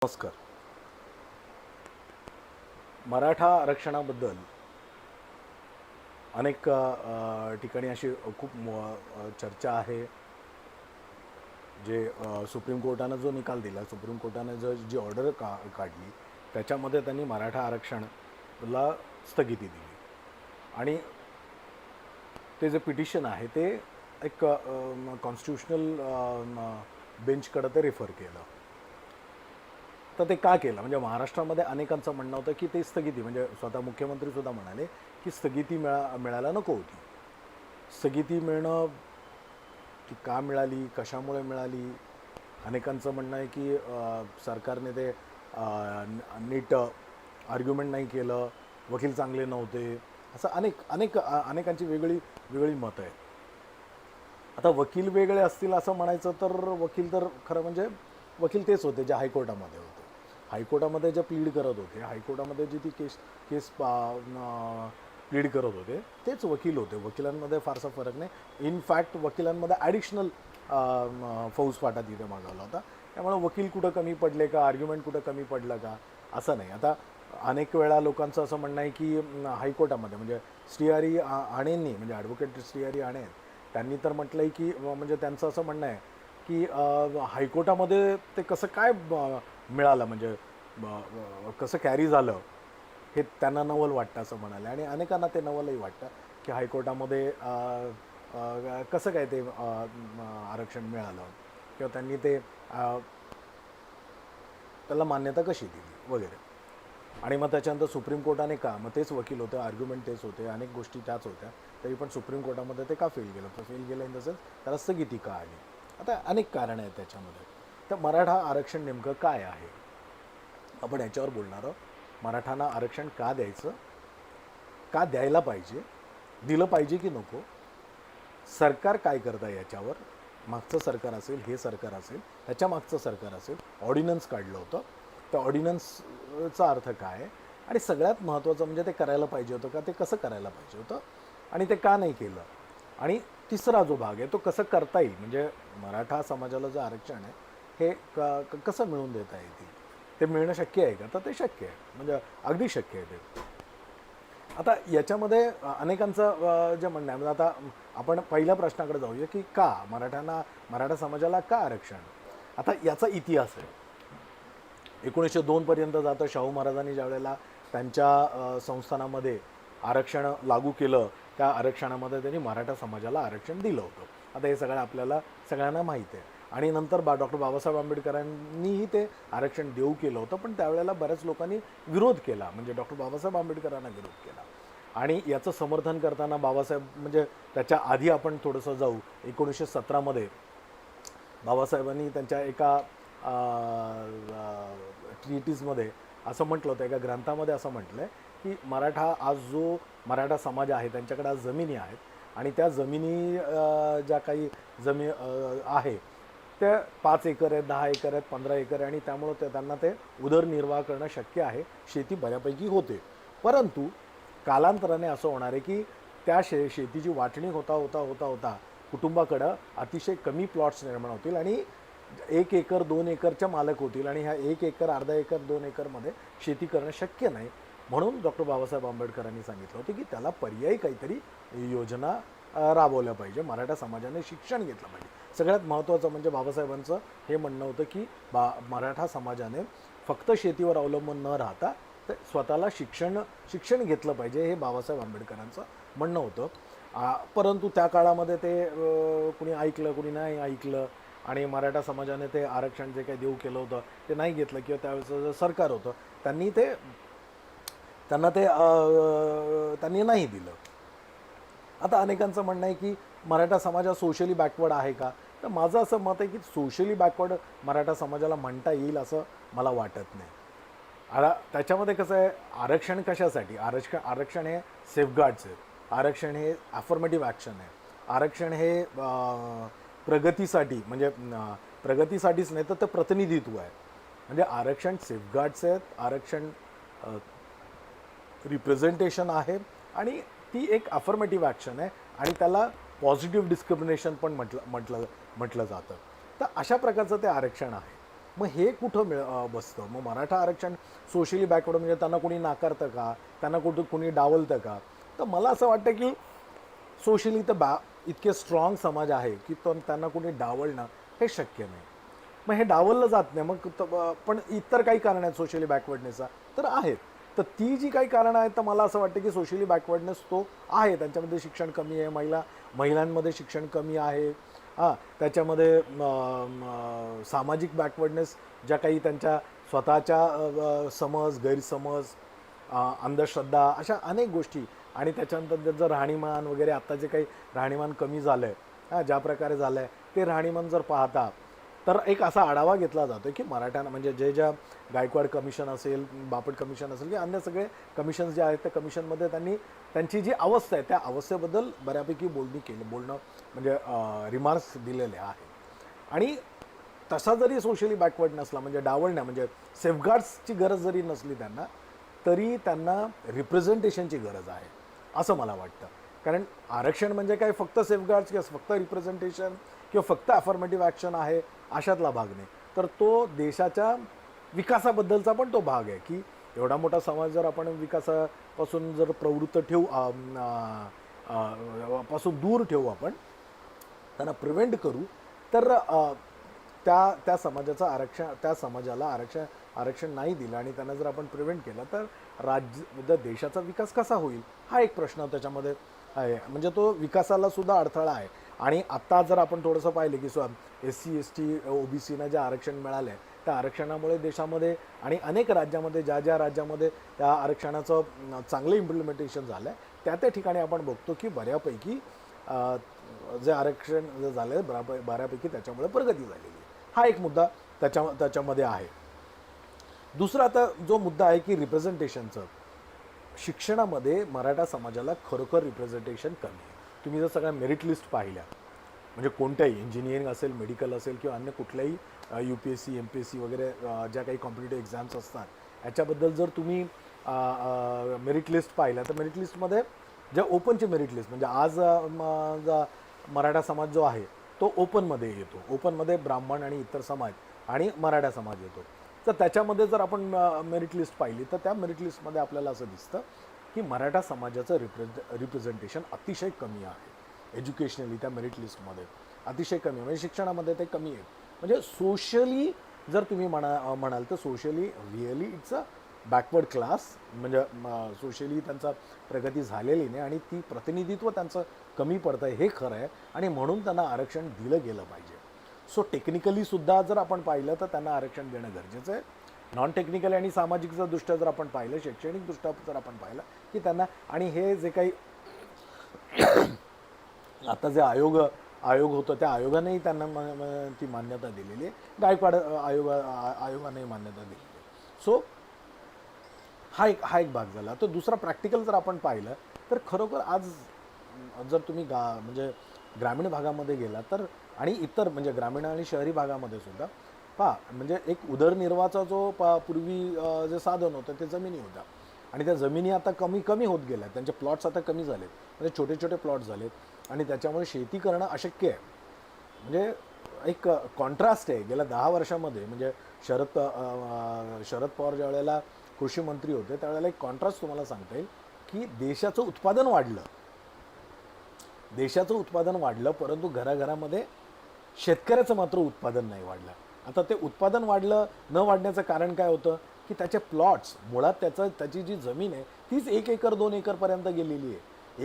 नमस्कार. मराठा आरक्षणाबद्दल अनेक ठिकाणी अशी खूप चर्चा आहे. जे सुप्रीम कोर्टानं जो निकाल दिला, सुप्रीम कोर्टाने जी ऑर्डर काढली त्याच्यामध्ये त्यांनी मराठा आरक्षणाला स्थगिती दिली आणि ते जे पिटिशन आहे ते एक कॉन्स्टिट्युशनल बेंचकडे ते रेफर केलं. तर ते का केलं म्हणजे महाराष्ट्रामध्ये अनेकांचं म्हणणं होतं की ते स्थगिती म्हणजे स्वतः मुख्यमंत्रीसुद्धा म्हणाले की स्थगिती मिळायला नको होती. स्थगिती मिळणं ती का मिळाली, कशामुळे मिळाली. अनेकांचं म्हणणं आहे की सरकारने ते नीट आर्ग्युमेंट नाही केलं, वकील चांगले नव्हते, असं अनेकांची वेगळी वेगळी मतं आहेत. आता वकील वेगळे असतील असं म्हणायचं तर वकील तर खरं म्हणजे वकील तेच होते जे हायकोर्टामध्ये होते. हायकोर्टामध्ये जे प्लीड करत होते, हायकोर्टामध्ये जी ती केस प्लीड करत होते तेच वकील होते. वकिलांमध्ये फारसा फरक नाही. इनफॅक्ट वकिलांमध्ये ॲडिशनल फौजफाटा तिथे मागवला होता. त्यामुळे वकील कुठं कमी पडले का, आर्ग्युमेंट कुठं कमी पडलं का, असं नाही. आता अनेक वेळा लोकांचं असं म्हणणं आहे की हायकोर्टामध्ये म्हणजे श्रीहरी आणेंनी म्हणजे ॲडव्होकेट श्रीहरी आणे त्यांनी तर म्हटलं आहे की म्हणजे त्यांचं असं म्हणणं आहे की हायकोर्टामध्ये ते कसं काय मिळालं म्हणजे कसं कॅरी झालं हे त्यांना नवल वाटतं असं म्हणाले. आणि अनेकांना ते नवलही वाटतं की हायकोर्टामध्ये कसं काय ते आरक्षण मिळालं किंवा त्यांनी ते त्याला मान्यता कशी दिली वगैरे. आणि मग त्याच्यानंतर सुप्रीम कोर्टाने का, मग तेच वकील होते, आर्ग्युमेंट तेच होते, अनेक गोष्टी त्याच होत्या, तरी पण सुप्रीम कोर्टामध्ये ते का फेल गेलं. तर फेल गेलं इन द सेन्स त्याला स्थगिती का आली. आता अनेक कारणं आहेत त्याच्यामध्ये. तर मराठा आरक्षण नेमकं काय आहे आपण याच्यावर बोलणार आहोत. मराठांना आरक्षण का द्यायचं, का द्यायला पाहिजे, दिलं पाहिजे की नको, सरकार काय करतं याच्यावर, मागचं सरकार असेल, हे सरकार असेल, ह्याच्या मागचं सरकार असेल, ऑर्डिनन्स काढलं होतं, त्या ऑर्डिनन्सचा अर्थ काय आणि सगळ्यात महत्त्वाचं म्हणजे ते करायला पाहिजे होतं का, ते कसं करायला पाहिजे होतं आणि ते का नाही केलं. आणि तिसरा जो भाग आहे तो कसं करता येईल म्हणजे मराठा समाजाला जे आरक्षण आहे हे कसं मिळवून देता येईल, ते मिळणं शक्य आहे का, तर ते शक्य आहे म्हणजे अगदी शक्य आहे ते. आता याच्यामध्ये अनेकांचं जे म्हणणं आहे म्हणजे आता आपण पहिल्या प्रश्नाकडे जाऊया की का मराठा समाजाला का आरक्षण. आता याचा इतिहास आहे. 1902 पर्यंत जातं. शाहू महाराजांनी ज्यावेळेला त्यांच्या संस्थानामध्ये आरक्षण लागू केलं त्या आरक्षणामध्ये त्यांनी मराठा समाजाला आरक्षण दिलं होतं. आता हे आपल्याला सगळ्यांना माहीत आहे. आणि नंतर डॉक्टर बाबासाहेब आंबेडकरांनीही ते आरक्षण देऊ केलं होतं, पण त्यावेळेला बऱ्याच लोकांनी विरोध केला म्हणजे डॉक्टर बाबासाहेब आंबेडकरांना विरोध केला. आणि याचं समर्थन करताना बाबासाहेब म्हणजे त्याच्या आधी आपण थोडंसं जाऊ. 1917मध्ये बाबासाहेबांनी त्यांच्या एका ट्रीटीजमध्ये असं म्हटलं होतं, एका ग्रंथामध्ये असं म्हटलं आहे की आज जो मराठा समाज आहे त्यांच्याकडे आज जमिनी आहेत आणि त्या जमिनी ज्या काही आहे त्या 5 एकर आहेत, 10 एकर आहेत, 15 एकर आहे आणि त्यामुळं त्यांना ते उदरनिर्वाह करणं शक्य आहे. शेती बऱ्यापैकी होते. परंतु कालांतराने असं होणार आहे की त्या शेतीची वाटणी होता होता होता होता कुटुंबाकडं अतिशय कमी प्लॉट्स निर्माण होतील आणि 1 एकर 2 एकरच्या मालक होतील आणि ह्या 1 एकर अर्धा एकर 2 एकरमध्ये शेती करणं शक्य नाही. म्हणून डॉक्टर बाबासाहेब आंबेडकरांनी सांगितलं होतं की त्याला पर्यायी काहीतरी योजना राबवल्या पाहिजे. मराठा समाजाने शिक्षण घेतलं पाहिजे. सगळ्यात महत्त्वाचं म्हणजे बाबासाहेबांचं हे म्हणणं होतं की मराठा समाजाने फक्त शेतीवर अवलंबून न राहता स्वतःला शिक्षण घेतलं पाहिजे, हे बाबासाहेब आंबेडकरांचं म्हणणं होतं. परंतु त्या काळामध्ये ते कुणी ऐकलं कुणी नाही ऐकलं आणि मराठा समाजाने ते आरक्षण जे काही देऊ केलं होतं ते नाही घेतलं किंवा त्यावेळेचं जे सरकार होतं त्यांनी त्यांनी नाही दिलं. आता अनेकांचं म्हणणं आहे की मराठा समाज हा सोशली बॅकवर्ड आहे का, तर माझं असं मत आहे की सोशली बॅकवर्ड मराठा समाजाला म्हणता येईल असं मला वाटत नाही. आता त्याच्यामध्ये कसं आहे, आरक्षण कशासाठी, आरक्षण हे सेफगार्ड्स आहेत, आरक्षण हे ॲफर्मेटिव्ह ॲक्शन आहे, आरक्षण हे प्रगतीसाठी म्हणजे प्रगतीसाठीच नाही तर ते प्रतिनिधित्व आहे. म्हणजे आरक्षण सेफगार्ड्स आहेत, आरक्षण रिप्रेझेंटेशन आहे आणि ती एक अफर्मेटिव्ह ॲक्शन आहे आणि त्याला पॉझिटिव्ह डिस्क्रिमिनेशन पण म्हटलं जातं. तर अशा प्रकारचं ते आरक्षण आहे. मग हे कुठं बसतं? मग मराठा आरक्षण सोशली बॅकवर्ड म्हणजे त्यांना कोणी नाकारतं का? त्यांना कुणी डावलतं का? तर मला असं वाटतं की सोशली तर इतके स्ट्रॉंग समाज आहे की त्यांना कोणी डावलणं हे शक्य नाही. मग हे डावललं जात नाही. मग पण इतर काही कारणं आहेत सोशली बॅकवर्डनेसचा तर आहेत. तर ती जी काही कारणं आहेत तर मला असं वाटतं की सोशली बॅकवर्डनेस तो आहे. त्यांच्यामध्ये शिक्षण कमी आहे, महिलांमध्ये शिक्षण कमी आहे. हां, त्याच्यामध्ये सामाजिक बॅकवर्डनेस ज्या काही त्यांच्या स्वतःच्या समज, गैरसमज, अंधश्रद्धा अशा अनेक गोष्टी आणि त्याच्यानंतर त्याचं राहणीमान वगैरे आता जे काही राहणीमान कमी झालं आहे, हां, ज्या प्रकारे झालं आहे ते राहणीमान जर पाहता तर एक असा आढावा घेतला जातो की मराठ्यांना म्हणजे ज्या गायकवाड कमिशन असेल, बापट कमिशन असेल की अन्य सगळे कमिशन्स जे आहेत त्या कमिशनमध्ये त्यांनी त्यांची जी अवस्था आहे त्या अवस्थेबद्दल बऱ्यापैकी बोलणं म्हणजे रिमार्क्स दिलेले आहेत. आणि तसा जरी सोशली बॅकवर्ड नसला म्हणजे डावलण्या म्हणजे सेफगार्ड्सची गरज जरी नसली त्यांना तरी त्यांना रिप्रेझेंटेशनची गरज आहे असं मला वाटतं. कारण आरक्षण म्हणजे काय फक्त सेफगार्ड्स किंवा फक्त रिप्रेझेंटेशन किंवा फक्त अफर्मेटिव्ह ॲक्शन आहे अशातला भाग नाही, तर तो देशाच्या विकासाबद्दलचा पण तो भाग आहे की एवढा मोठा समाज जर आपण विकासापासून जर प्रवृत्त ठेवू पासून दूर ठेवू आपण त्यांना प्रिव्हेंट करू तर त्या समाजाचं त्या समाजाला आरक्षण नाही दिलं आणि त्यांना जर आपण प्रिव्हेंट केलं तर देशाचा विकास कसा होईल हा एक प्रश्न त्याच्यामध्ये आहे. म्हणजे तो विकासाला सुद्धा अडथळा आहे. आणि आत्ता जर आपण थोडंसं पाहिलं की SC ST OBCना जे आरक्षण मिळालं आहे त्या आरक्षणामुळे देशामध्ये आणि अनेक राज्यामध्ये ज्या राज्यामध्ये त्या आरक्षणाचं चांगलं इम्प्लिमेंटेशन झालं आहे त्या ठिकाणी आपण बघतो की बऱ्यापैकी जे आरक्षण जे झालं आहे बऱ्यापैकी त्याच्यामुळे प्रगती झालेली आहे. हा एक मुद्दा त्याच्यामध्ये आहे. दुसरा आता जो मुद्दा आहे की रिप्रेझेंटेशनचं शिक्षणामध्ये मराठा समाजाला खरोखर रिप्रेझेंटेशन कमी आहे. तुम्ही जर सगळ्या मेरिट लिस्ट पाहिल्या म्हणजे कोणत्याही इंजिनिअरिंग असेल, मेडिकल असेल किंवा अन्य कुठल्याही UPSC MPSC वगैरे ज्या काही कॉम्पिटिटिव्ह एक्झाम्स असतात याच्याबद्दल जर तुम्ही मेरिट लिस्ट पाहिल्या तर मेरिट लिस्टमध्ये ज्या ओपनची मेरिट लिस्ट म्हणजे आज मराठा समाज जो आहे तो ओपनमध्ये येतो. ओपनमध्ये ब्राह्मण आणि इतर समाज आणि मराठा समाज येतो. तर त्याच्यामध्ये जर आपण मेरिट लिस्ट पाहिली तर त्या मेरिट लिस्टमध्ये आपल्याला असं दिसतं की मराठा समाजाचं रिप्रेझेंटेशन अतिशय कमी आहे. एज्युकेशनली त्या मेरिट लिस्टमध्ये अतिशय कमी म्हणजे शिक्षणामध्ये ते कमी आहे. म्हणजे सोशली जर तुम्ही म्हणाल तर socially really it's a backward class म्हणजे सोशली त्यांचा प्रगती झालेली नाही आणि ती प्रतिनिधित्व त्यांचं कमी पडतं आहे हे खरं आहे आणि म्हणून त्यांना आरक्षण दिलं गेलं पाहिजे. सो टेक्निकली सुद्धा जर आपण पाहिलं तर त्यांना आरक्षण देणं गरजेचं आहे. नॉन टेक्निकली आणि सामाजिकच्या दृष्ट्या जर आपण पाहिलं, शैक्षणिक दृष्ट्या जर आपण पाहिलं की त्यांना आणि हे जे काही आता जे आयोग होतं त्या आयोगानेही त्यांना ती मान्यता दिलेली आहे. गायकवाड आयोगानेही मान्यता दिलेली आहे. सो हा एक भाग झाला. तर दुसरा प्रॅक्टिकल जर आपण पाहिलं तर खरोखर आज जर तुम्ही म्हणजे ग्रामीण भागामध्ये गेला तर आणि इतर म्हणजे ग्रामीण आणि शहरी भागामध्ये सुद्धा म्हणजे एक उदरनिर्वाहाचा जो पूर्वी जे साधन होतं ते जमिनी होत्या आणि त्या जमिनी आता कमी होत गेल्या. त्यांचे प्लॉट्स आता कमी झालेत म्हणजे छोटे छोटे प्लॉट्स झालेत आणि त्याच्यामुळे शेती करणं अशक्य आहे. म्हणजे एक कॉन्ट्रास्ट आहे गेल्या 10 वर्षामध्ये म्हणजे शरद पवार ज्या वेळेला कृषी मंत्री होते त्यावेळेला एक कॉन्ट्रास्ट तुम्हाला सांगता येईल की देशाचं उत्पादन वाढलं परंतु घराघरामध्ये शेतकऱ्याचं मात्र उत्पादन नाही वाढलं. आता ते उत्पादन न वाढण्याचं कारण काय होतं की त्याचे प्लॉट्स मुळात त्याची जी जमीन आहे तीच 1 एकर 2 एकरपर्यंत गेलेली आहे.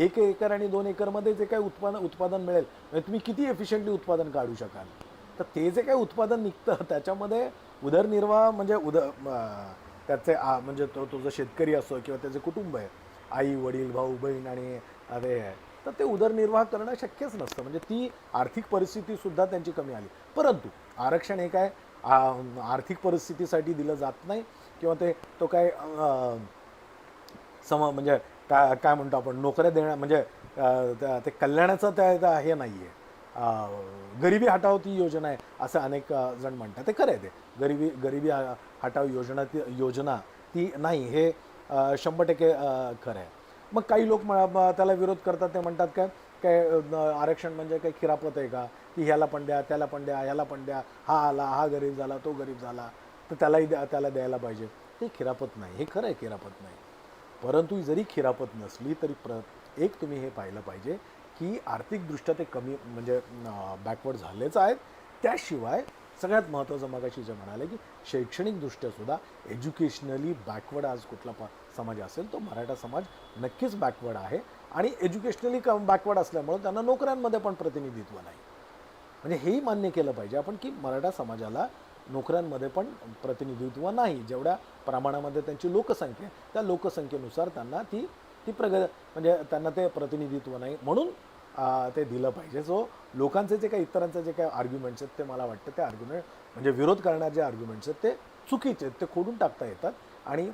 1 एकर आणि 2 एकरमध्ये जे काही उत्पादन मिळेल म्हणजे तुम्ही किती एफिशियंटली उत्पादन काढू शकाल. तर ते जे काही उत्पादन निघतं त्याच्यामध्ये उदरनिर्वाह म्हणजे त्याचे म्हणजे तो जो शेतकरी असो किंवा त्याचे कुटुंब आहे आई वडील भाऊ बहीण आणि अरे तर ते उदरनिर्वाह करणं शक्यच नसतं. म्हणजे ती आर्थिक परिस्थितीसुद्धा त्यांची कमी आली. परंतु आरक्षण हे काय आर्थिक परिस्थितीसाठी दिलं जात नाही किंवा तो काय म्हणजे काय म्हणतो आपण नोकऱ्या देणं म्हणजे ते कल्याणाचं त्या हे नाही आहे. गरिबी हटाव ती योजना आहे असं अनेक जण म्हणतात. ते खरं आहे. ते गरिबी हटाव योजना ती नाही हे 100% खरं आहे. मग काही लोक त्याला विरोध करतात. ते म्हणतात काय आरक्षण म्हणजे काय खिरापत आहे का की ह्याला पण द्या, त्याला पण द्या, ह्याला पण द्या, हा आला, हा गरीब झाला, तो गरीब झाला, तर त्यालाही त्याला द्यायला पाहिजे. ते खिरापत नाही, हे खरं आहे खिरापत नाही. परंतु जरी खिरापत नसली तरी एक तुम्ही हे पाहिलं पाहिजे की आर्थिकदृष्ट्या ते कमी म्हणजे बॅकवर्ड झालेच आहेत. त्याशिवाय सगळ्यात महत्त्वाचं मगाशी जे म्हणाले की शैक्षणिकदृष्ट्या सुद्धा एज्युकेशनली बॅकवर्ड आज कुठला समाज असेल तो मराठा समाज नक्कीच बॅकवर्ड आहे. आणि एज्युकेशनली बॅकवर्ड असल्यामुळं त्यांना नोकऱ्यांमध्ये पण प्रतिनिधित्व नाही. म्हणजे हेही मान्य केलं पाहिजे आपण की मराठा समाजाला नोकऱ्यांमध्ये पण प्रतिनिधित्व नाही. जेवढ्या प्रमाणामध्ये त्यांची लोकसंख्या आहे त्या लोकसंख्येनुसार त्यांना ती ती म्हणजे त्यांना ते प्रतिनिधित्व नाही म्हणून ते दिलं पाहिजे. जो लोकांचे जे काही इतरांचे जे काही आर्ग्युमेंट्स आहेत ते मला वाटतं ते आर्ग्युमेंट म्हणजे विरोध करणारे जे आर्ग्युमेंट्स आहेत ते चुकीचे आहेत, ते खोडून टाकता येतात. आणि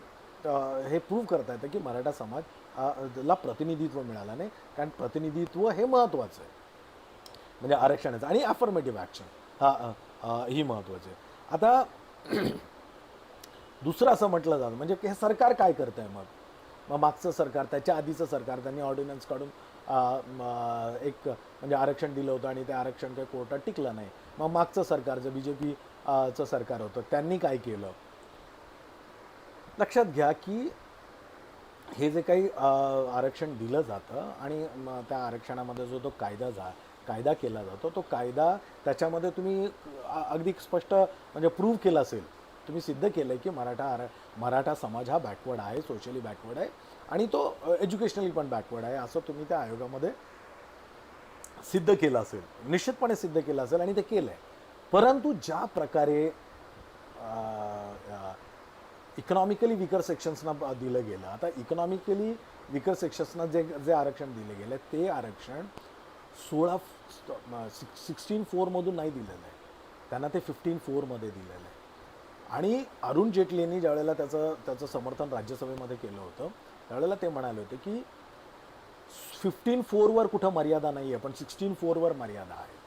हे प्रूव्ह करता येतं की मराठा समाज ला प्रतिनिधित्व मिळालं नाही. कारण प्रतिनिधित्व हे महत्त्वाचं आहे म्हणजे आरक्षणाचं आणि अफर्मेटिव्ह ॲक्शन ही महत्त्वाची आहे. आता दुसरं असं म्हटलं जातं म्हणजे हे सरकार काय करतं आहे मग मागचं सरकार त्याच्या आधीचं सरकार त्यांनी ऑर्डिनन्स काढून एक म्हणजे आरक्षण दिलं होतं आणि ते आरक्षण काही कोर्टात टिकलं नाही. मग मागचं सरकार जे BJP चं सरकार होतं त्यांनी काय केलं. लक्षात घ्या की हे जे काही आरक्षण दिलं जातं आणि त्या आरक्षणामध्ये जो तो कायदा केला जातो तो कायदा त्याच्यामध्ये तुम्ही अगदी स्पष्ट म्हणजे प्रूव्ह केलं असेल, तुम्ही सिद्ध केलं आहे की मराठा समाज हा बॅकवर्ड आहे, सोशली बॅकवर्ड आहे आणि तो एज्युकेशनली पण बॅकवर्ड आहे असं तुम्ही त्या आयोगामध्ये सिद्ध केलं असेल, निश्चितपणे सिद्ध केलं असेल आणि ते केलं आहे. परंतु ज्या प्रकारे इकॉनॉमिकली वीकर सेक्शन्सना दिलं गेलं, आता इकॉनॉमिकली वीकर सेक्शन्सना जे आरक्षण दिलं गेलं ते आरक्षण 16(4) नाही दिलेलं आहे, त्यांना ते 15(4) दिलेलं आहे. आणि अरुण जेटलींनी ज्यावेळेला त्याचं समर्थन राज्यसभेमध्ये केलं होतं त्यावेळेला ते म्हणाले होते की 15(4) कुठं मर्यादा नाही आहे पण 16(4) मर्यादा आहे.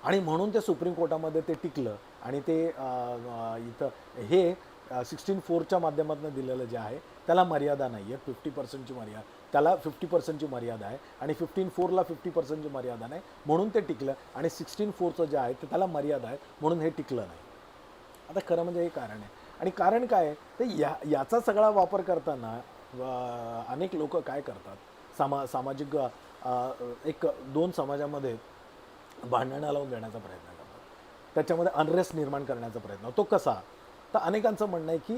आणि म्हणून ते सुप्रीम कोर्टामध्ये ते टिकलं आणि ते इथं हे 16(4) माध्यमातून दिलेलं जे आहे त्याला मर्यादा नाही आहे, 50% मर्यादा, त्याला 50% मर्यादा आहे आणि 15(4) 50% मर्यादा नाही म्हणून ते टिकलं. आणि 16(4) जे आहे ते त्याला मर्यादा आहे म्हणून हे टिकलं नाही. आता खरं म्हणजे हे कारण आहे. आणि कारण काय आहे तर याचा सगळा वापर करताना अनेक लोक काय करतात, सामाजिक एक दोन समाजामध्ये भांडणं लावून देण्याचा प्रयत्न करतात, त्याच्यामध्ये अनरेस्ट निर्माण करण्याचा प्रयत्न. तो कसा, तर अनेकांचं म्हणणं आहे की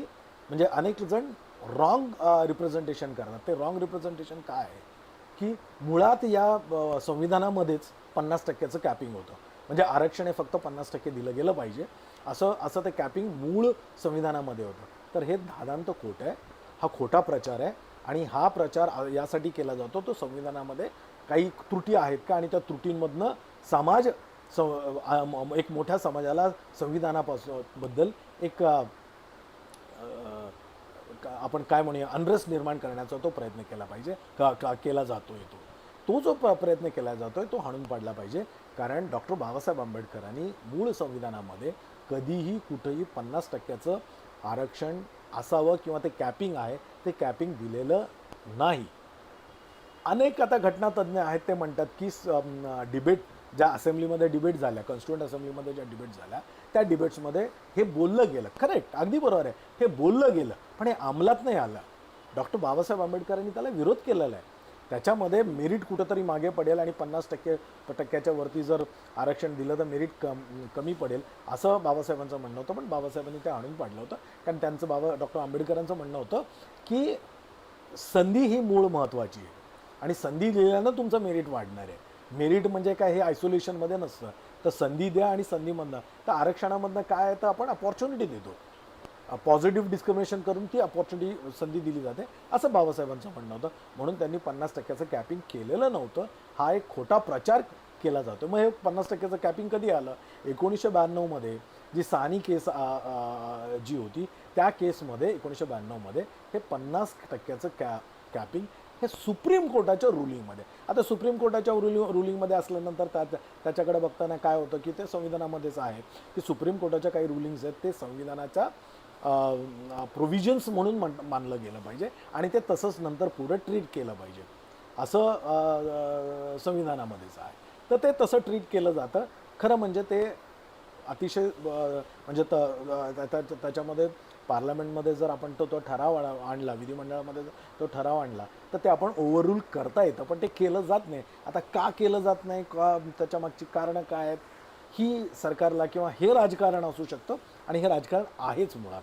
म्हणजे अनेक जण रॉंग रिप्रेझेंटेशन करतात. ते रॉंग रिप्रेझेंटेशन काय आहे की मुळात या संविधानामध्येच 50% कॅपिंग होतं, म्हणजे आरक्षण हे फक्त 50% दिलं गेलं पाहिजे असं ते कॅपिंग मूळ संविधानामध्ये होतं. तर हे दादांत खोटं आहे, हा खोटा प्रचार आहे. आणि हा प्रचार यासाठी केला जातो तो संविधानामध्ये काही त्रुटी आहेत का आणि त्या त्रुटींमधनं समाज एक मोठ्या समाजाला संविधानाबद्दल एक आपण काय म्हणूया अनरेस्ट निर्माण करण्याचा तो प्रयत्न केला पाहिजे, केला जातोय. तो जो प्रयत्न केला जातोय तो हाणून पाडला पाहिजे. कारण डॉक्टर बाबासाहेब आंबेडकरांनी मूळ संविधानामध्ये कधीही कुठेही 50% आरक्षण असावं किंवा ते कॅपिंग आहे ते कॅपिंग दिलेलं नाही. अनेक आता घटनातज्ञ आहेत ते म्हणतात की डिबेट ज्या असेंब्लीमध्ये डिबेट झाल्या, कॉन्स्टिट्युएंट असेंब्लीमध्ये ज्या डिबेट झाल्या त्या डिबेट्समध्ये हे बोललं गेलं, करेक्ट, अगदी बरोबर आहे, हे बोललं गेलं पण हे अंमलात नाही आलं. डॉक्टर बाबासाहेब आंबेडकरांनी त्याला विरोध केलेला आहे. त्याच्यामध्ये मेरिट कुठंतरी मागे पडेल आणि 50% वरती जर आरक्षण दिलं तर मेरिट कमी पडेल असं बाबासाहेबांचं म्हणणं होतं. पण बाबासाहेबांनी ते आणून पाडलं होतं कारण त्यांचं डॉक्टर आंबेडकरांचं म्हणणं होतं की संधी ही मूळ महत्त्वाची आहे आणि संधी दिल्यानं तुमचं मेरिट वाढणार आहे. मेरिट म्हणजे काय हे आयसोलेशनमध्ये नसतं, तर संधी द्या आणि संधीमधनं तर आरक्षणामधनं काय आहे तर आपण अपॉर्च्युनिटी देतो, पॉझिटिव्ह डिस्क्रिमिनेशन करून ती अपॉर्च्युनिटी संधी दिली जाते असं बाबासाहेबांचं म्हणणं होतं. म्हणून त्यांनी 50% कॅपिंग केलेलं नव्हतं, हा एक खोटा प्रचार केला जातो. मग हे 50% कॅपिंग कधी आलं, 1992 जी सानी केस जी होती त्या केसमध्ये 1992 हे 50% कॅपिंग हे सुप्रीम कोर्टाच्या रुलिंगमध्ये. आता सुप्रीम कोर्टाच्या रुलिंगमध्ये असल्यानंतर त्याच्याकडे बघताना काय होतं की ते संविधानामध्येच आहे की सुप्रीम कोर्टाच्या काही रुलिंग्स आहेत ते संविधानाच्या प्रोव्हिजन्स म्हणून मानलं गेलं पाहिजे आणि ते तसंच नंतर पुढे ट्रीट केलं पाहिजे असं संविधानामध्येच आहे. तर ते तसं ट्रीट केलं जातं. खरं म्हणजे ते अतिशय म्हणजे त्याच्यामध्ये पार्लमेंटमध्ये जर आपण तो ठराव आणला, विधिमंडळामध्ये जर तो ठराव आणला, तर ते आपण ओव्हररूल करता येतं, पण ते केलं जात नाही. आता का केलं जात नाही, का त्याच्या मागची कारणं काय आहेत, ही सरकारला किंवा हे राजकारण असू शकतं, आणि हे राजकारण आहेच मुळात.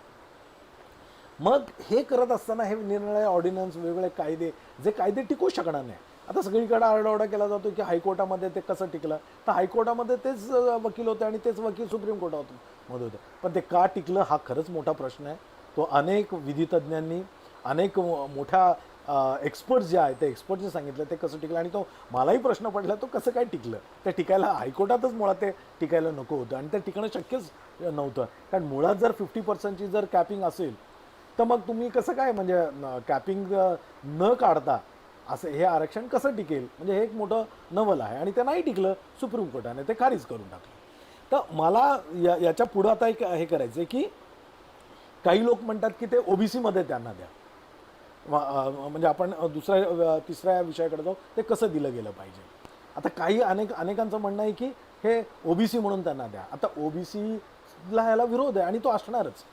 मग हे करत असताना हे निरनिराळे ऑर्डिनन्स, वेगवेगळे कायदे, जे कायदे टिकू शकणार नाही. आता सगळीकडे आरडाओरडा केला जातो की हायकोर्टामध्ये ते कसं टिकलं, तर हायकोर्टामध्ये तेच वकील होते आणि तेच वकील सुप्रीम कोर्टामध्ये होते, पण ते का टिकलं हा खरंच मोठा प्रश्न आहे. तो अनेक विधितज्ञांनी, अनेक मोठ्या एक्सपर्ट्स जे आहेत ते एक्सपर्ट्सने सांगितलं ते कसं टिकलं, आणि तो मलाही प्रश्न पडला तो कसं काय टिकलं. ते टिकायला हायकोर्टातच मुळात ते टिकायला नको होतं, आणि ते टिकणं शक्यच नव्हतं. कारण मुळात जर 50%ची जर कॅपिंग असेल, तर मग तुम्ही कसं काय म्हणजे कॅपिंग न काढता असं हे आरक्षण कसं टिकेल. म्हणजे हे एक मोठं नवल आहे, आणि ते नाही टिकलं, सुप्रीम कोर्टाने ते खारिज करून टाकलं. तर मला याच्या पुढं आता एक हे करायचं आहे की काही लोक म्हणतात की ते ओबीसीमध्ये त्यांना द्या. म्हणजे आपण तिसऱ्या विषयाकडे जाऊ, ते कसं दिलं गेलं पाहिजे. आता अनेकांचं म्हणणं आहे की हे ओबीसी म्हणून त्यांना द्या. आता ओबीसीला ह्याला विरोध आहे, आणि तो असणारच.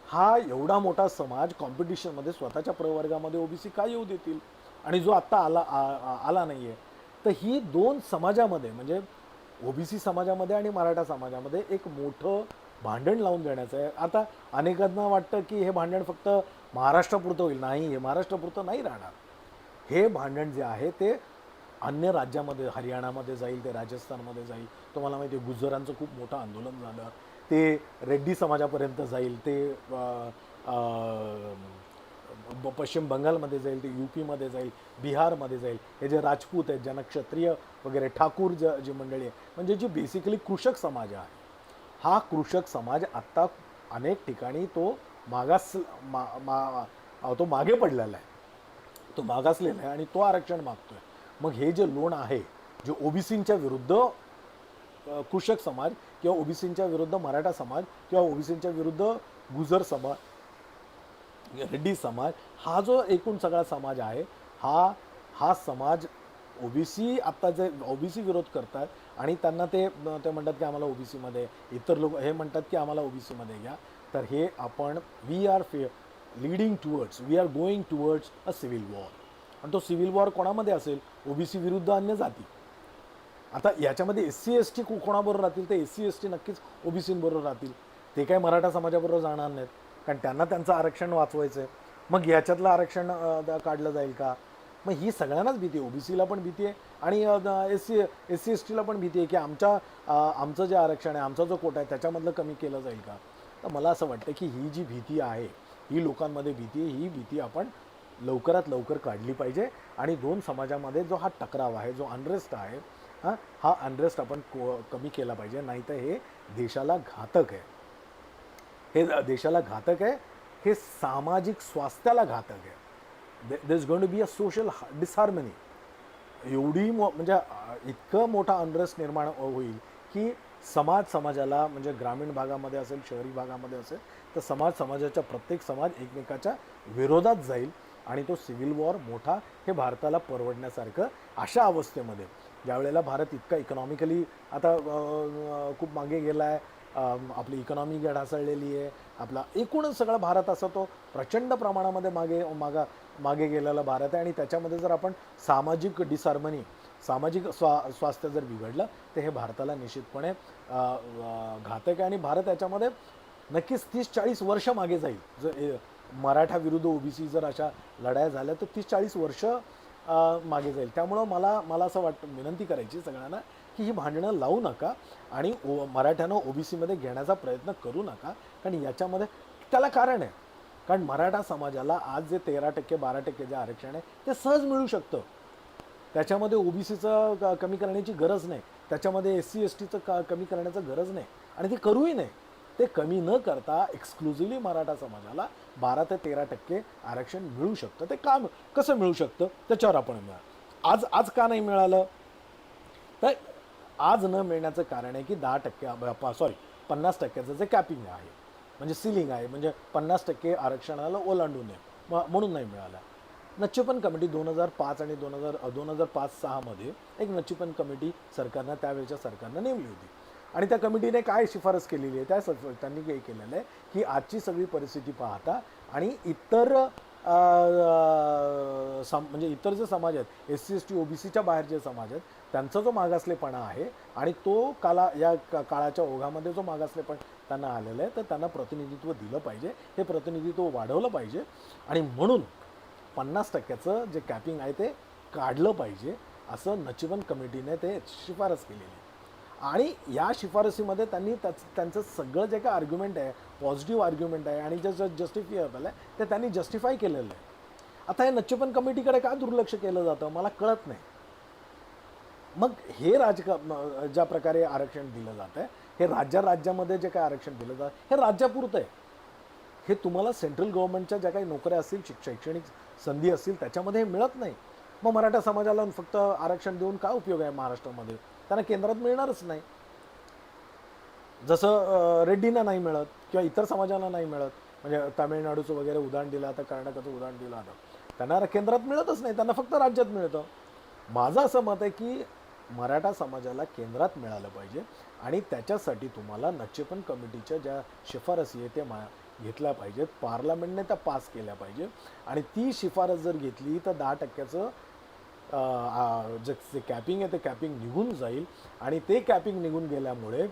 हा एवढा मोठा समाज कॉम्पिटिशनमध्ये स्वतःच्या प्रवर्गामध्ये ओबीसी का येऊ देतील, आणि जो आत्ता आला नाही आहे. तर ही दोन समाजामध्ये, म्हणजे ओबीसी समाजामध्ये आणि मराठा समाजामध्ये एक मोठं भांडण लावून देण्याचं आहे. आता अनेकांना वाटतं की हे भांडण फक्त महाराष्ट्रापुरतं होईल. नाही, हे महाराष्ट्रापुरतं नाही राहणार. हे भांडण जे आहे ते अन्य राज्यामध्ये, हरियाणामध्ये जाईल, ते राजस्थानमध्ये जाईल. तुम्हाला माहिती आहे गुजरांचं खूप मोठं आंदोलन झालं, ते रेड्डी समाजापर्यंत जाईल, ते पश्चिम बंगालमध्ये जाईल, ते यूपीमध्ये जाईल, बिहारमध्ये जाईल. हे जे राजपूत आहेत, ज्यांना क्षत्रिय वगैरे ठाकूर जी मंडळी आहे, म्हणजे जी बेसिकली कृषक समाज आहे, हा कृषक समाज आत्ता अनेक ठिकाणी तो तो मागे पडलेला आहे, तो मागासलेला आहे, आणि तो आरक्षण मागतोय. मग हे जे लोण आहे, जे ओबीसींच्या विरुद्ध कृषक समाज, किंवा ओबीसींच्या विरुद्ध मराठा समाज, किंवा ओबीसींच्या विरुद्ध गुजर समाज, रेड्डी समाज, हा जो एकूण सगळा समाज आहे, हा समाज ओबीसी आत्ता जे ओबीसी विरोध करतात, आणि त्यांना ते म्हणतात की आम्हाला ओबीसीमध्ये, इतर लोक हे म्हणतात की आम्हाला ओबीसीमध्ये घ्या. तर हे आपण we are going towards a civil war. आणि तो सिव्हिल वॉर कोणामध्ये असेल, ओबीसी विरुद्ध अन्य जाती. आता याच्यामध्ये SC ST कोणाबरोबर राहतील, ते SC ST नक्कीच ओबीसींबरोबर राहतील. ते काय मराठा समाजाबरोबर जाणार नाहीत, कारण त्यांना त्यांचं आरक्षण वाचवायचं आहे. मग याच्यातलं आरक्षण काढलं जाईल का. मग ही सगळ्यांनाच भीती आहे, ओबीसीला पण भीती आहे, आणि SC STला पण भीती आहे की आमचं जे आरक्षण आहे, आमचा जो कोटा आहे, त्याच्यामधलं कमी केलं जाईल का. तर मला असं वाटतं की ही जी भीती आहे, ही लोकांमध्ये भीती आहे, ही भीती आपण लवकरात लवकर काढली पाहिजे. आणि दोन समाजामध्ये जो हा टकराव आहे, जो अनरेस्ट आहे, हा अनरेस्ट आपण कमी केला पाहिजे. नाहीतर हे देशाला घातक आहे, हे देशाला घातक आहे, हे सामाजिक स्वास्थ्याला घातक आहे. There is going to be a social disharmony. एवढी म्हणजे इतकं मोठा अनरेस्ट निर्माण होईल की समाजाला, म्हणजे ग्रामीण भागामध्ये असेल, शहरी भागामध्ये असेल, तर समाजाच्या प्रत्येक समाज एकमेकाच्या विरोधात जाईल, आणि तो सिव्हिल वॉर मोठा हे भारताला परवडण्यासारखं अशा अवस्थेमध्ये, ज्यावेळेला भारत इतका इकॉनॉमिकली आता खूप मागे गेला आहे, आपली इकॉनॉमी ढासळलेली आहे, आपला एकूणच सगळा भारत असा तो प्रचंड प्रमाणामध्ये मागे गेलेला भारत आहे. आणि त्याच्यामध्ये जर आपण सामाजिक डिसहार्मनी, सामाजिक स्वास्थ्य जर बिघडलं, तर हे भारताला निश्चितपणे घातक आहे. आणि भारत याच्यामध्ये नक्कीच 30-40 वर्ष मागे जाईल. जर मराठा विरुद्ध ओबीसी जर अशा लढाया झाल्या, तर 30-40 वर्ष मागे जाईल. त्यामुळं मला असं वाटतं, विनंती करायची सगळ्यांना की ही भांडणं लावू नका, आणि मराठ्यांना ओबीसीमध्ये घेण्याचा प्रयत्न करू नका. कारण याच्यामध्ये त्याला कारण आहे, कारण मराठा समाजाला आज जे 13% 12% जे आरक्षण आहे, ते सहज मिळू शकतं. त्याच्यामध्ये ओबीसीचं कमी करण्याची गरज नाही, त्याच्यामध्ये SC STचं कमी करण्याचं गरज नाही, आणि ते करूही नाही. ते कमी न करता एक्सक्लुझिव्हली मराठा समाजाला 12 ते 13% आरक्षण मिळू शकतं. ते कसं मिळू शकतं, त्याच्यावर आपण आज का नाही मिळालं. तर आज न मिळण्याचं कारण आहे की 50%चं जे कॅपिंग आहे, म्हणजे सिलिंग आहे, म्हणजे 50% आरक्षणाला ओलांडू नये, म्हणून नाही मिळालं. नच्चेपन कमिटी 2005 आणि 2005-6मध्ये एक नच्चेपन कमिटी सरकारनं, त्यावेळच्या सरकारनं नेमली होती. आणि त्या कमिटीने काय शिफारस केलेली आहे, त्यांनी काय केलेलं आहे की आजची सगळी परिस्थिती पाहता आणि इतर म्हणजे इतर जे समाज आहेत, SC ST OBCच्या बाहेर जे समाज आहेत, त्यांचा जो मागासलेपणा आहे आणि तो काळाच्या ओघामध्ये जो मागासलेपण त्यांना आलेलं आहे, तर त्यांना प्रतिनिधित्व दिलं पाहिजे, हे प्रतिनिधित्व वाढवलं पाहिजे. आणि म्हणून 50% जे कॅपिंग आहे ते काढलं पाहिजे, असं नचिबन कमिटीने ते शिफारस केलेली आहे. आणि या शिफारसीमध्ये त्यांनी त्यांचं सगळं जे काय आर्ग्युमेंट आहे, पॉझिटिव्ह आर्ग्युमेंट आहे आणि जे जस्टिफिएबल आहे, ते त्यांनी जस्टिफाय केलेलं आहे. आता हे नच्चेपन कमिटीकडे का दुर्लक्ष केलं जातं मला कळत नाही. मग हे ज्या प्रकारे आरक्षण दिलं जातं आहे, हे राज्यामध्ये जे काय आरक्षण दिलं जातं हे राज्यापुरतं आहे. हे तुम्हाला सेंट्रल गव्हर्नमेंटच्या ज्या काही नोकऱ्या असतील, शैक्षणिक संधी असतील, त्याच्यामध्ये हे मिळत नाही. मग मराठा समाजाला फक्त आरक्षण देऊन काय उपयोग आहे महाराष्ट्रामध्ये? त्यांना केंद्रात मिळणारच नाही. जसं रेड्डींना नाही मिळत किंवा इतर समाजाला नाही मिळत, म्हणजे तामिळनाडूचं वगैरे उदाहरण दिलं, आता कर्नाटकाचं उदाहरण दिलं, आता त्यांना केंद्रात मिळतच नाही, त्यांना फक्त राज्यात मिळतं. माझं असं मत आहे की मराठा समाजाला केंद्रात मिळालं पाहिजे आणि त्याच्यासाठी तुम्हाला नच्चेपन कमिटीच्या ज्या शिफारसी आहे ते घेतल्या पाहिजेत, पार्लमेंटने त्या पास केल्या पाहिजे. आणि ती शिफारस जर घेतली तर 10%चं जे कॅपिंग आहे ते कॅपिंग निघून जाईल. आणि ते कॅपिंग निघून गेल्यामुळे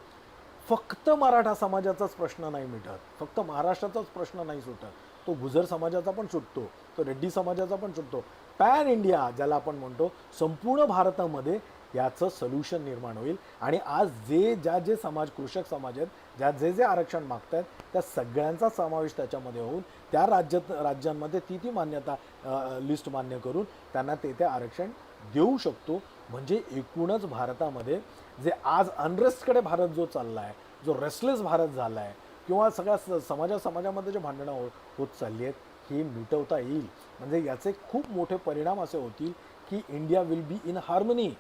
फक्त मराठा समाजाचाच प्रश्न नाही मिटत, फक्त महाराष्ट्राचाच प्रश्न नाही सुटत, तो गुजर समाजाचा पण सुटतो, तो रेड्डी समाजाचा पण सुटतो. पॅन इंडिया ज्याला आपण म्हणतो, संपूर्ण भारतामध्ये याचं सोल्युशन निर्माण होईल. आणि आज जे समाज, कृषक समाज आहेत, जे आरक्षण मागत आहेत, त्या सगळ्यांचा समावेश त्याच्यामध्ये होऊन त्या राज्यांमध्ये ती मान्यता लिस्ट मान्य करून त्यांना ते आरक्षण देऊ शकतो. म्हणजे एकूणच भारतामध्ये जे आज अनरेस्टकडे भारत जो चालला आहे, जो रेस्टलेस भारत झाला आहे, किंवा सगळ्या समाजामध्ये जे भांडणं होत चालली आहेत, हे मिटवता येईल. म्हणजे याचे खूप मोठे परिणाम असे होतील की India will be in harmony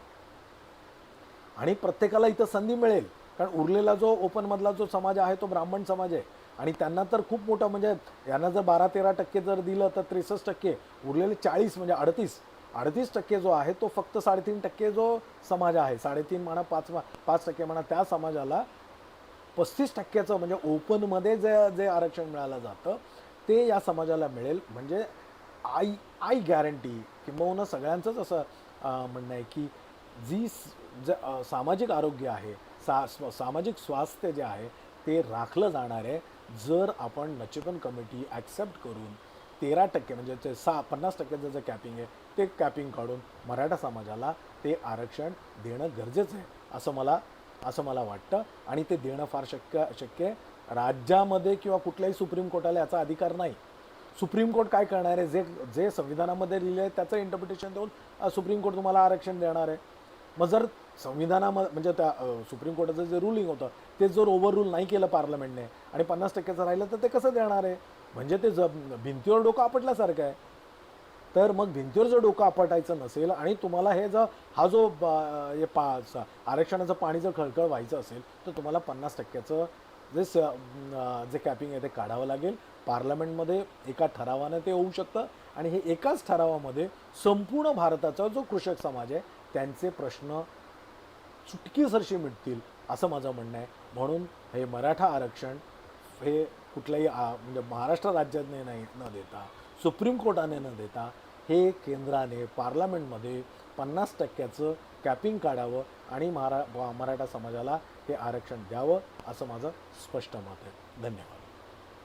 आणि प्रत्येकाला इथं संधी मिळेल. कारण उरलेला जो ओपनमधला जो समाज आहे तो ब्राह्मण समाज आहे आणि त्यांना तर खूप मोठं, म्हणजे यांना जर 12-13% जर दिलं तर 63%, उरलेले 40 म्हणजे 38% जो आहे तो फक्त 3.5% जो समाज आहे, 3.5 म्हणा, 5% म्हणा, त्या समाजाला 35%चं म्हणजे ओपनमध्ये जे आरक्षण मिळालं जातं ते या समाजाला मिळेल. म्हणजे आय गॅरंटी, किंबहुना सगळ्यांचंच असं म्हणणं आहे की जे सामाजिक आरोग्य आहे, सामाजिक स्वास्थ्य जे आहे ते राखलं जाणार आहे जर आपण नच्चेपन कमिटी ॲक्सेप्ट करून 13% म्हणजे ते 50%चं जे कॅपिंग आहे ते कॅपिंग काढून मराठा समाजाला ते आरक्षण देणं गरजेचं आहे, असं मला वाटतं. आणि ते देणं फार शक्य आहे. राज्यामध्ये किंवा कुठल्याही सुप्रीम कोर्टाला याचा अधिकार नाही. सुप्रीम कोर्ट काय करणार आहे, जे संविधानामध्ये लिहिले आहे त्याचं इंटरप्रिटेशन देऊन सुप्रीम कोर्ट तुम्हाला आरक्षण देणार आहे. मग जर संविधानामध्ये म्हणजे त्या सुप्रीम कोर्टाचं जे रुलिंग होतं ते जर ओव्हररूल नाही केलं पार्लमेंटने आणि 50%चं राहिलं तर ते कसं देणार आहे? म्हणजे ते भिंतीवर डोकं आपटल्यासारखं आहे. तर मग भिंतीवर जर डोकं आपटायचं नसेल आणि तुम्हाला हा जो आरक्षणाचं पाणी जर खळखळ व्हायचं असेल तर तुम्हाला 50%चं जे कॅपिंग आहे ते काढावं लागेल. पार्लमेंटमध्ये एका ठरावानं ते होऊ शकतं आणि हे एकाच ठरावामध्ये संपूर्ण भारताचा जो कृषक समाज आहे त्यांचे प्रश्न चुटकीसरशी मिटतील, असं माझं म्हणणं आहे. म्हणून हे मराठा आरक्षण हे कुठल्याही म्हणजे महाराष्ट्र राज्याने न देता, सुप्रीम कोर्टाने न देता, हे केंद्राने पार्लमेंटमध्ये 50%चं कॅपिंग काढावं आणि मराठा समाजाला हे आरक्षण द्यावं, असं माझं स्पष्ट मत आहे. धन्यवाद.